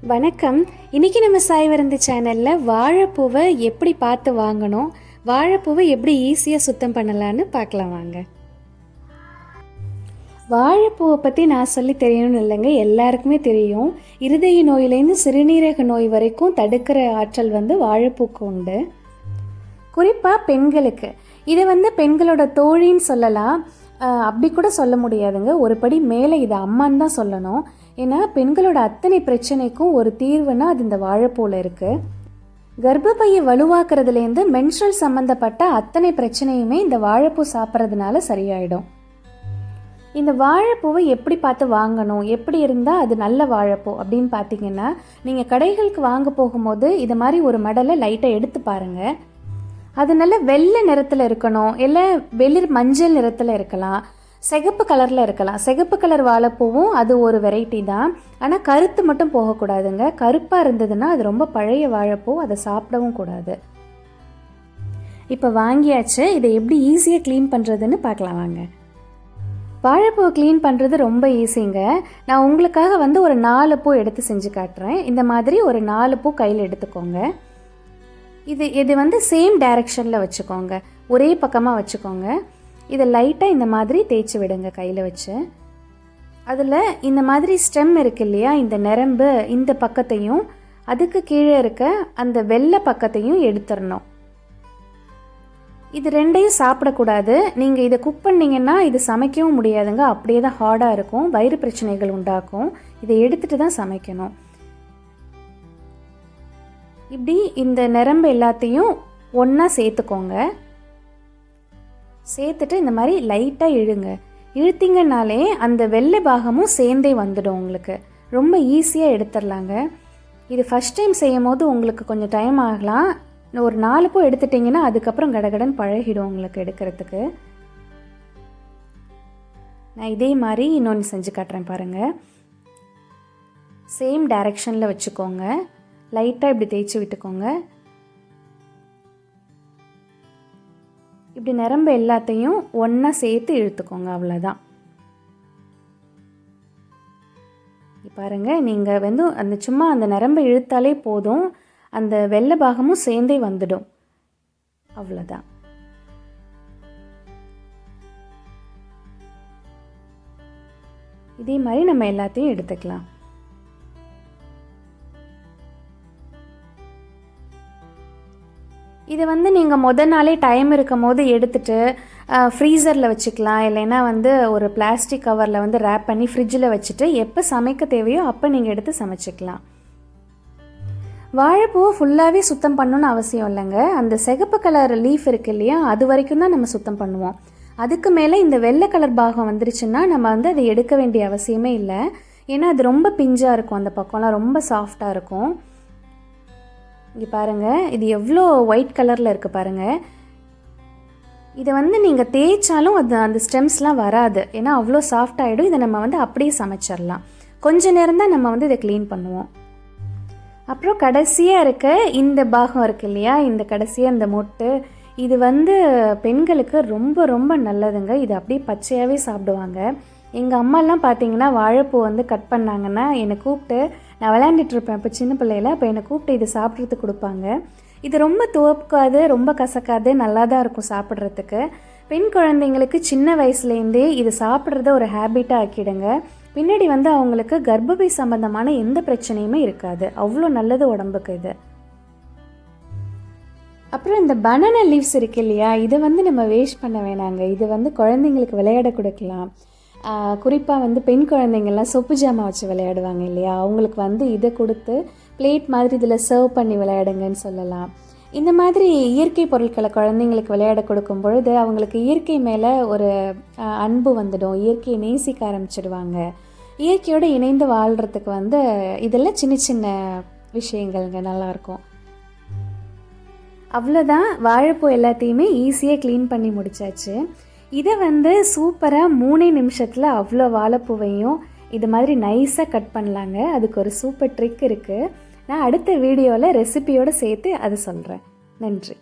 வணக்கம். இன்றைக்கி நம்ம சாய் வருந்து சேனலில் வாழைப்பூவை எப்படி பார்த்து வாங்கணும், வாழைப்பூவை எப்படி ஈஸியாக சுத்தம் பண்ணலான்னு பார்க்கலாம் வாங்க. வாழைப்பூவை பற்றி நான் சொல்லி தெரியணும்னு இல்லைங்க, எல்லாருக்குமே தெரியும். இருதய நோயிலேருந்து சிறுநீரக நோய் வரைக்கும் தடுக்கிற ஆற்றல் வாழைப்பூக்கு உண்டு. குறிப்பாக பெண்களுக்கு இதை பெண்களோட தோழின்னு சொல்லலாம், அப்படி கூட சொல்ல முடியாதுங்க. ஒரு படி மேலே இதை அம்மான்னு தான் சொல்லணும். ஏன்னா பெண்களோட அத்தனை பிரச்சனைக்கும் ஒரு தீர்வுனா அது இந்த வாழைப்பூவில் இருக்குது. கர்ப்பப்பையை வலுவாக்குறதுலேருந்து மென்ஸ்ட்ரல் சம்மந்தப்பட்ட அத்தனை பிரச்சனையுமே இந்த வாழைப்பூ சாப்பிட்றதுனால சரியாயிடும். இந்த வாழைப்பூவை எப்படி பார்த்து வாங்கணும், எப்படி இருந்தால் அது நல்ல வாழைப்பூ அப்படின்னு பார்த்தீங்கன்னா, நீங்கள் கடைகளுக்கு வாங்க போகும்போது இது மாதிரி ஒரு மடலை லைட்டாக எடுத்து பாருங்கள். அது நல்ல வெள்ளை நிறத்தில் இருக்கணும், இல்லை வெளிர் மஞ்சள் நிறத்தில் இருக்கலாம், சிகப்பு கலரில் இருக்கலாம். சிகப்பு கலர் வாழைப்பூவும் அது ஒரு வெரைட்டி தான், ஆனால் கருத்து மட்டும் போகக்கூடாதுங்க. கருப்பாக இருந்ததுன்னா அது ரொம்ப பழைய வாழைப்பூ, அதை சாப்பிடவும் கூடாது. இப்போ வாங்கியாச்சு, இதை எப்படி ஈஸியாக க்ளீன் பண்ணுறதுன்னு பார்க்கலாம் வாங்க. வாழைப்பூவை க்ளீன் பண்ணுறது ரொம்ப ஈஸிங்க. நான் உங்களுக்காக ஒரு 4 பூ எடுத்து செஞ்சு காட்டுறேன். இந்த மாதிரி ஒரு 4 பூ கையில் எடுத்துக்கோங்க. இது சேம் டைரக்ஷனில் வச்சுக்கோங்க, ஒரே பக்கமாக வச்சுக்கோங்க. இதை லைட்டாக இந்த மாதிரி தேய்ச்சி விடுங்க கையில் வச்சு. அதில் இந்த மாதிரி ஸ்டெம் இருக்கு இல்லையா, இந்த நரம்பு இந்த பக்கத்தையும் அதுக்கு கீழே இருக்க அந்த வெள்ளை பக்கத்தையும் எடுத்துடணும். இது ரெண்டையும் சாப்பிடக்கூடாது. நீங்கள் இதை குக் பண்ணிங்கன்னா இது சமைக்கவும் முடியாதுங்க, அப்படியே தான் ஹார்டாக இருக்கும், வயிறு பிரச்சனைகள் உண்டாக்கும். இதை எடுத்துகிட்டு தான் சமைக்கணும். இப்படி இந்த நரம்பு எல்லாத்தையும் ஒன்றா சேர்த்துக்கோங்க. சேர்த்துட்டு இந்த மாதிரி லைட்டாக இழுங்க. இழுத்திங்கனாலே அந்த வெள்ளை பாகமும் சேர்ந்தே வந்துடும். உங்களுக்கு ரொம்ப ஈஸியாக எடுத்துடலாங்க. இது ஃபஸ்ட் டைம் செய்யும் போது உங்களுக்கு கொஞ்சம் டைம் ஆகலாம். ஒரு 4 பூ எடுத்துட்டிங்கன்னா அதுக்கப்புறம் கடகடன் பழகிடும் உங்களுக்கு எடுக்கிறதுக்கு. நான் இதே மாதிரி இன்னொன்று செஞ்சு காட்டுறேன் பாருங்கள். சேம் டைரக்ஷனில் வச்சுக்கோங்க, லைட்டாக இப்படி தேய்ச்சி விட்டுக்கோங்க. இப்படி நரம்பு எல்லாத்தையும் ஒன்றா சேர்த்து இழுத்துக்கோங்க, அவ்வளோதான். பாருங்கள், நீங்கள் அந்த சும்மா அந்த நரம்பை இழுத்தாலே போதும், அந்த வெள்ளை பாகமும் சேர்ந்தே வந்துடும், அவ்வளோதான். இதே மாதிரி நம்ம எல்லாத்தையும் எடுத்துக்கலாம். இதை நீங்கள் முதல் நாளே டைம் இருக்கும் போது எடுத்துகிட்டு ஃப்ரீசரில் வச்சுக்கலாம், இல்லைன்னா ஒரு பிளாஸ்டிக் கவரில் ரேப் பண்ணி ஃப்ரிட்ஜில் வச்சுட்டு எப்போ சமைக்க தேவையோ அப்போ நீங்கள் எடுத்து சமைச்சிக்கலாம். வாழைப்பூவை ஃபுல்லாகவே சுத்தம் பண்ணணுன்னு அவசியம் இல்லைங்க. அந்த சிகப்பு கலர் லீஃப் இருக்குது இல்லையா, அது வரைக்கும் தான் நம்ம சுத்தம் பண்ணுவோம். அதுக்கு மேலே இந்த வெள்ளை கலர் பாகம் வந்துருச்சுன்னா நம்ம அதை எடுக்க வேண்டிய அவசியமே இல்லை. ஏன்னா அது ரொம்ப பிஞ்சாக இருக்கும், அந்த பக்கம்லாம் ரொம்ப சாஃப்டாக இருக்கும். இங்கே பாருங்கள், இது எவ்வளோ ஒயிட் கலரில் இருக்குது பாருங்கள். இதை நீங்கள் தேய்ச்சாலும் அந்த ஸ்டெம்ஸ்லாம் வராது, ஏன்னா அவ்வளோ சாஃப்ட் ஆகிடும். இதை நம்ம அப்படியே சமைச்சிடலாம். கொஞ்ச நேரம் தான் நம்ம இதை க்ளீன் பண்ணுவோம். அப்புறம் கடைசியாக இருக்க இந்த பாகம் இருக்குது இல்லையா, இந்த கடைசியாக இந்த மொட்டு, இது பெண்களுக்கு ரொம்ப ரொம்ப நல்லதுங்க. இது அப்படியே பச்சையாகவே சாப்பிடுவாங்க. எங்கள் அம்மாலாம் பார்த்தீங்கன்னா வாழைப்பூ கட் பண்ணாங்கன்னா என்னை கூப்பிட்டு, நான் விளையாண்டுட்ருப்பேன் இப்போ சின்ன பிள்ளையில, அப்போ என்னை கூப்பிட்டு இது சாப்பிட்றதுக்கு கொடுப்பாங்க. இது ரொம்ப துவக்காது, ரொம்ப கசக்காது, நல்லா தான் இருக்கும் சாப்பிட்றதுக்கு. பெண் குழந்தைங்களுக்கு சின்ன வயசுலேருந்தே இது சாப்பிட்றத ஒரு ஹேபிட்டாக ஆக்கிடுங்க. பின்னாடி அவங்களுக்கு கர்ப்பப்பை சம்பந்தமான எந்த பிரச்சனையுமே இருக்காது, அவ்வளோ நல்லது உடம்புக்கு இது. அப்புறம் இந்த பனானா லீவ்ஸ் இருக்கு இல்லையா, இதை நம்ம வேஸ்ட் பண்ண வேணாங்க. இது குழந்தைங்களுக்கு விளையாட கொடுக்கலாம். குறிப்பாக பெண் குழந்தைங்கள்லாம் சொப்பு ஜாமா வச்சு விளையாடுவாங்க இல்லையா, அவங்களுக்கு இதை கொடுத்து பிளேட் மாதிரி இதில் சர்வ் பண்ணி விளையாடுங்கன்னு சொல்லலாம். இந்த மாதிரி இயற்கை பொருட்களை குழந்தைங்களுக்கு விளையாட கொடுக்கும் பொழுது அவங்களுக்கு இயற்கை மேலே ஒரு அன்பு வந்துடும், இயற்கையை நேசிக்க ஆரம்பிச்சிடுவாங்க. இயற்கையோடு இணைந்து வாழ்கிறதுக்கு இதெல்லாம் சின்ன சின்ன விஷயங்கள்ங்க, நல்லாயிருக்கும். அவ்வளோதான், வாழைப்பூ எல்லாத்தையுமே ஈஸியாக க்ளீன் பண்ணி முடித்தாச்சு. இதை சூப்பராக 3 நிமிஷத்தில் அவ்வளோ வாழைப்பூவையும் இது மாதிரி நைஸாக கட் பண்ணலாங்க. அதுக்கு ஒரு சூப்பர் ட்ரிக் இருக்குது. நான் அடுத்த வீடியோவில் ரெசிபியோடு சேர்த்து அதை சொல்கிறேன். நன்றி.